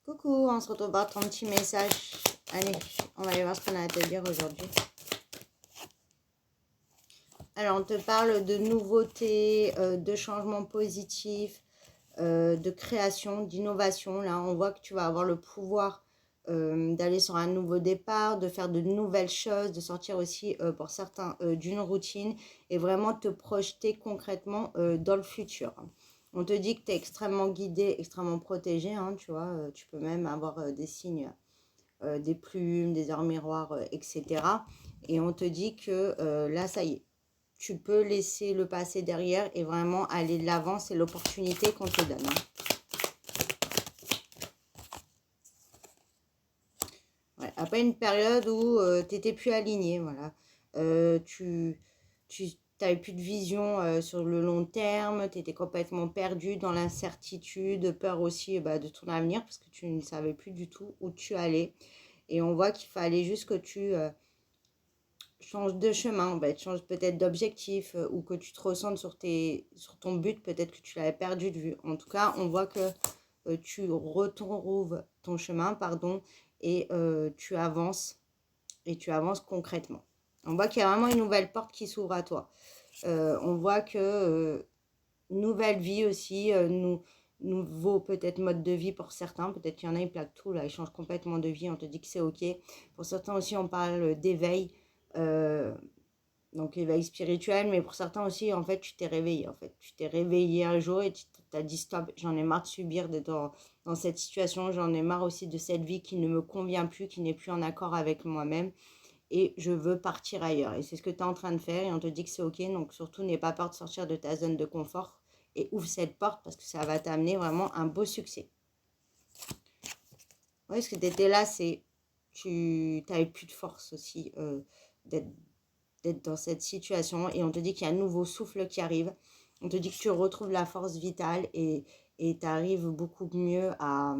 Coucou, on se retrouve par ton petit message. Allez, on va aller voir ce qu'on a à te dire aujourd'hui. Alors, on te parle de nouveautés, de changements positifs, de création, d'innovation. Là, on voit que tu vas avoir le pouvoir d'aller sur un nouveau départ, de faire de nouvelles choses, de sortir aussi, pour certains, d'une routine et vraiment te projeter concrètement dans le futur. On te dit que tu es extrêmement guidé, extrêmement protégé, hein, tu vois. Tu peux même avoir des signes, des plumes, des heures miroirs, etc. Et on te dit que là, ça y est, tu peux laisser le passé derrière et vraiment aller de l'avant. C'est l'opportunité qu'on te donne, hein. Ouais, après une période où tu n'étais plus aligné, voilà. Tu n'avais plus de vision sur le long terme, tu étais complètement perdu dans l'incertitude, peur aussi de ton avenir parce que tu ne savais plus du tout où tu allais. Et on voit qu'il fallait juste que tu changes de chemin, changes peut-être d'objectif ou que tu te ressentes sur ton but, peut-être que tu l'avais perdu de vue. En tout cas, on voit que tu retrouves ton chemin, pardon, et tu avances concrètement. On voit qu'il y a vraiment une nouvelle porte qui s'ouvre à toi. On voit que nouvelle vie aussi, nouveau peut-être mode de vie pour certains. Peut-être qu'il y en a, ils plaquent tout, là, ils changent complètement de vie, on te dit que c'est OK. Pour certains aussi, on parle d'éveil, donc éveil spirituel, mais pour certains aussi, en fait, tu t'es réveillé. En fait, tu t'es réveillé un jour et tu t'as dit stop, j'en ai marre de subir d'être dans cette situation, j'en ai marre aussi de cette vie qui ne me convient plus, qui n'est plus en accord avec moi-même et je veux partir ailleurs. Et c'est ce que tu es en train de faire et on te dit que c'est OK. Donc surtout, n'aie pas peur de sortir de ta zone de confort et ouvre cette porte parce que ça va t'amener vraiment un beau succès. Oui, ce que tu étais là, c'est tu n'avais plus de force aussi d'être dans cette situation et on te dit qu'il y a un nouveau souffle qui arrive. On te dit que tu retrouves la force vitale et tu arrives beaucoup mieux à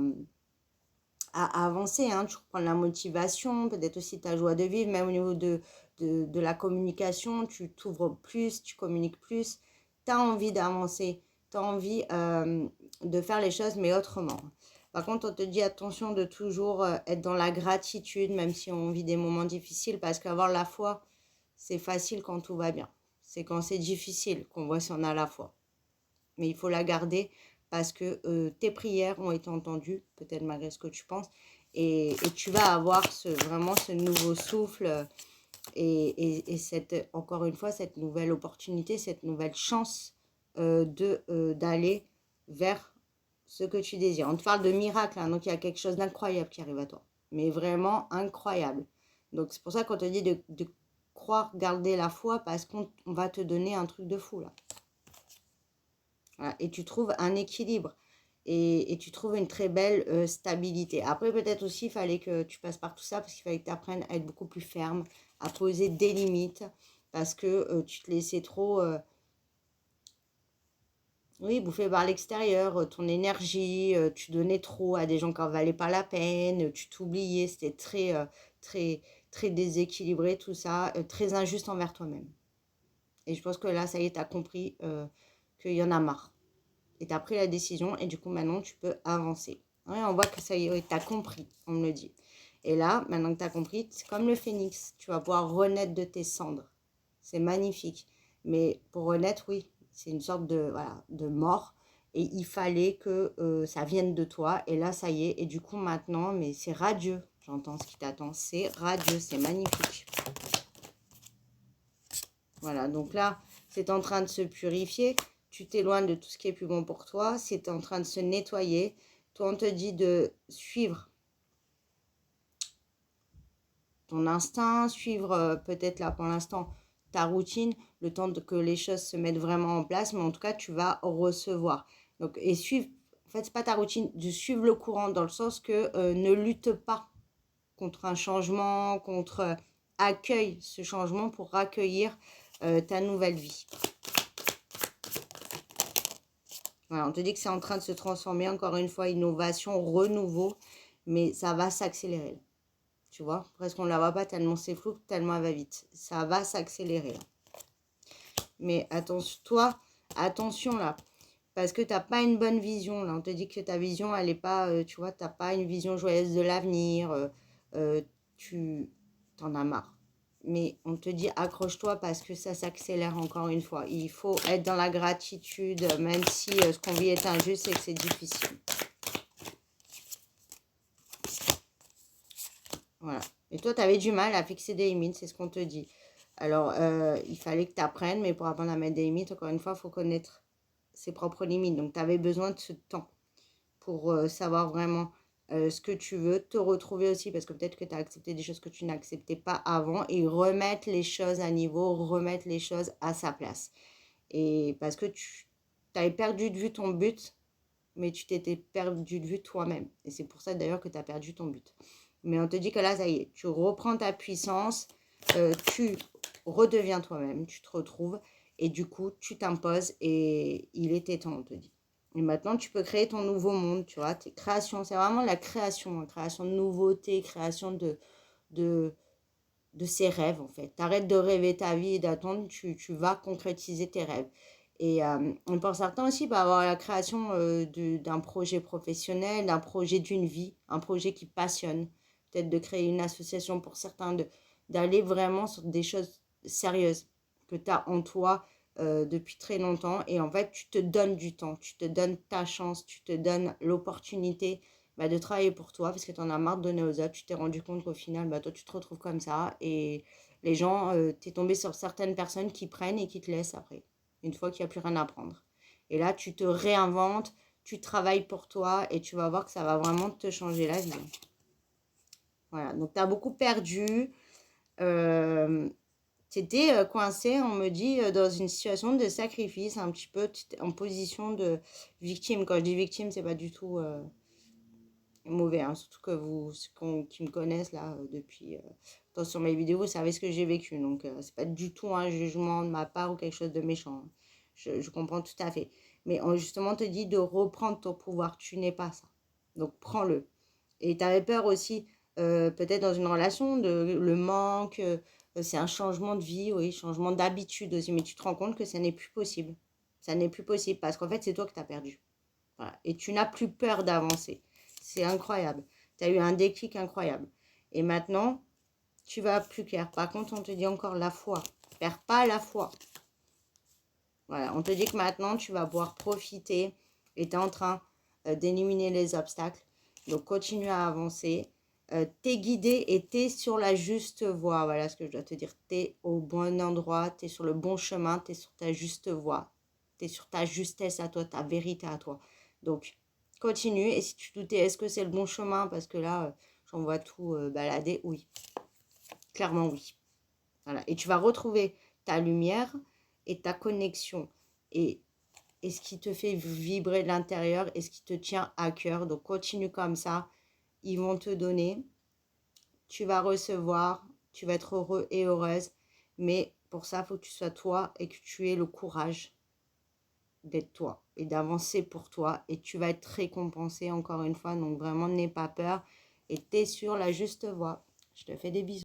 avancer, hein. Tu reprends la motivation, peut-être aussi ta joie de vivre, même au niveau de la communication, tu t'ouvres plus, tu communiques plus, tu as envie d'avancer, tu as envie de faire les choses, mais autrement. Par contre, on te dit attention de toujours être dans la gratitude, même si on vit des moments difficiles, parce qu'avoir la foi, c'est facile quand tout va bien. C'est quand c'est difficile qu'on voit si on a la foi. Mais il faut la garder parce que tes prières ont été entendues, peut-être malgré ce que tu penses, et tu vas avoir vraiment ce nouveau souffle et encore une fois, cette nouvelle opportunité, cette nouvelle chance d'aller vers ce que tu désires. On te parle de miracle, hein, donc il y a quelque chose d'incroyable qui arrive à toi, mais vraiment incroyable. Donc c'est pour ça qu'on te dit de croire, garder la foi, parce qu'on va te donner un truc de fou là. Voilà. Et tu trouves un équilibre et tu trouves une très belle stabilité. Après, peut-être aussi, il fallait que tu passes par tout ça parce qu'il fallait que tu apprennes à être beaucoup plus ferme, à poser des limites parce que tu te laissais trop, oui, bouffer par l'extérieur, ton énergie, tu donnais trop à des gens qui n'en valaient pas la peine, tu t'oubliais, c'était très, très déséquilibré tout ça, très injuste envers toi-même. Et je pense que là, ça y est, tu as compris qu'il y en a marre. Et tu as pris la décision et du coup, maintenant, tu peux avancer. Ouais, on voit que ça y est, tu as compris, on me le dit. Et là, maintenant que tu as compris, c'est comme le phénix. Tu vas pouvoir renaître de tes cendres. C'est magnifique. Mais pour renaître, oui, c'est une sorte de mort. Et il fallait que ça vienne de toi. Et là, ça y est. Et du coup, maintenant, mais c'est radieux. J'entends ce qui t'attend. C'est radieux, c'est magnifique. Voilà, donc là, c'est en train de se purifier. Tu t'éloignes de tout ce qui est plus bon pour toi. C'est en train de se nettoyer. Toi, on te dit de suivre ton instinct, suivre peut-être là pour l'instant ta routine, le temps que les choses se mettent vraiment en place. Mais en tout cas, tu vas recevoir. Donc, et suivre, en fait, c'est pas ta routine, de suivre le courant dans le sens que ne lutte pas contre un changement, accueille ce changement pour accueillir ta nouvelle vie. Voilà, on te dit que c'est en train de se transformer, encore une fois, innovation, renouveau, mais ça va s'accélérer. Tu vois, presque on ne la voit pas tellement c'est flou, tellement elle va vite. Ça va s'accélérer. Mais attention, toi, attention là, parce que tu n'as pas une bonne vision. Là, on te dit que ta vision, elle n'est pas, tu vois, tu n'as pas une vision joyeuse de l'avenir. Tu t'en as marre. Mais on te dit accroche-toi parce que ça s'accélère encore une fois. Il faut être dans la gratitude, même si ce qu'on vit est injuste et que c'est difficile. Voilà. Et toi, tu avais du mal à fixer des limites, c'est ce qu'on te dit. Alors, il fallait que tu apprennes, mais pour apprendre à mettre des limites, encore une fois, il faut connaître ses propres limites. Donc, tu avais besoin de ce temps pour savoir vraiment ce que tu veux, te retrouver aussi, parce que peut-être que tu as accepté des choses que tu n'acceptais pas avant, et remettre les choses à niveau, remettre les choses à sa place. Et parce que tu avais perdu de vue ton but, mais tu t'étais perdu de vue toi-même. Et c'est pour ça d'ailleurs que tu as perdu ton but. Mais on te dit que là, ça y est, tu reprends ta puissance, tu redeviens toi-même, tu te retrouves, et du coup, tu t'imposes, et il était temps, on te dit. Et maintenant, tu peux créer ton nouveau monde, tu vois, tes créations. C'est vraiment la création, création de nouveautés, création de, de ses rêves, en fait. T'arrêtes de rêver ta vie et d'attendre, tu vas concrétiser tes rêves. Et pour certains aussi, bah, avoir la création d'un projet professionnel, d'un projet d'une vie, un projet qui passionne. Peut-être de créer une association pour certains, d'aller vraiment sur des choses sérieuses que tu as en toi depuis très longtemps. Et en fait, tu te donnes du temps, tu te donnes ta chance, tu te donnes l'opportunité bah, de travailler pour toi parce que tu en as marre de donner aux autres. Tu t'es rendu compte qu'au final, bah, toi, tu te retrouves comme ça. Et les gens, tu es tombé sur certaines personnes qui prennent et qui te laissent après, une fois qu'il n'y a plus rien à prendre. Et là, tu te réinventes, tu travailles pour toi et tu vas voir que ça va vraiment te changer la vie. Voilà, donc tu as beaucoup perdu. Tu étais coincé, on me dit, dans une situation de sacrifice, un petit peu en position de victime. Quand je dis victime, c'est pas du tout mauvais, hein. Surtout que vous, qui me connaissent là depuis sur mes vidéos, vous savez ce que j'ai vécu. Donc, c'est pas du tout un jugement de ma part ou quelque chose de méchant, hein. Je comprends tout à fait. Mais on justement te dit de reprendre ton pouvoir. Tu n'es pas ça. Donc, prends-le. Et tu avais peur aussi, peut-être dans une relation, le manque. C'est un changement de vie, oui, changement d'habitude aussi. Mais tu te rends compte que ça n'est plus possible. Ça n'est plus possible parce qu'en fait, c'est toi que tu as perdu. Voilà. Et tu n'as plus peur d'avancer. C'est incroyable. Tu as eu un déclic incroyable. Et maintenant, tu vas plus clair. Par contre, on te dit encore la foi. Perds pas la foi. Voilà, on te dit que maintenant, tu vas pouvoir profiter et tu es en train d'éliminer les obstacles. Donc, continue à avancer. Tu es guidé et tu es sur la juste voie. Voilà ce que je dois te dire. Tu es au bon endroit, tu es sur le bon chemin, tu es sur ta juste voie. Tu es sur ta justesse à toi, ta vérité à toi. Donc, continue. Et si tu doutais, est-ce que c'est le bon chemin? Parce que là, j'en vois tout balader. Oui, clairement oui. Voilà. Et tu vas retrouver ta lumière et ta connexion. Et ce qui te fait vibrer de l'intérieur et ce qui te tient à cœur. Donc, continue comme ça. Ils vont te donner. Tu vas recevoir. Tu vas être heureux et heureuse. Mais pour ça, il faut que tu sois toi et que tu aies le courage d'être toi et d'avancer pour toi. Et tu vas être récompensé encore une fois. Donc, vraiment, n'aie pas peur. Et tu es sur la juste voie. Je te fais des bisous.